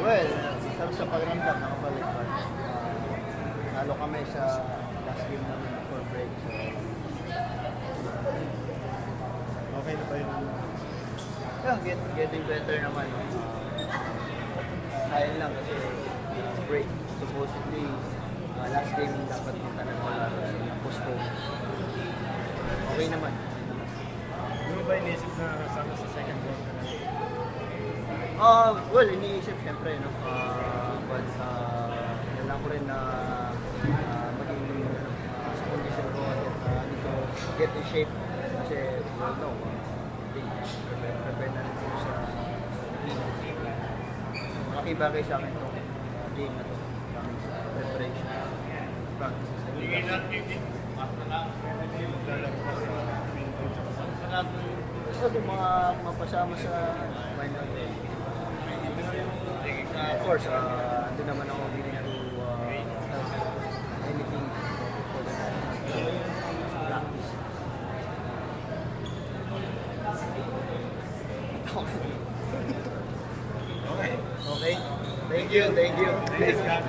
Well, sarap sa pakiramdam, nakabalik pa. Nalo kami sa last game namin before break. So, Okay na ba yung yeah, getting better naman. Sayang lang kasi break. Supposedly, last game dapat punta na wala na postpone. Okay naman. Hindi mo ba inisip na sama sa second round ka na? Well, iniisip syempre, no? But, kailangan ko rin na maging sa condition ko at dito get in shape. Kasi, well, no, prepare na rin ko sa game. Malaking bagay sa akin itong game na ito. Sa preparation. Practice. Maglalaro ka sa Quinto tsaka sa So, yung mga mapasama sa final. Of course, hindi naman ako willing to anything for the practice. Okay. Okay? Thank you, thank you. Thank you.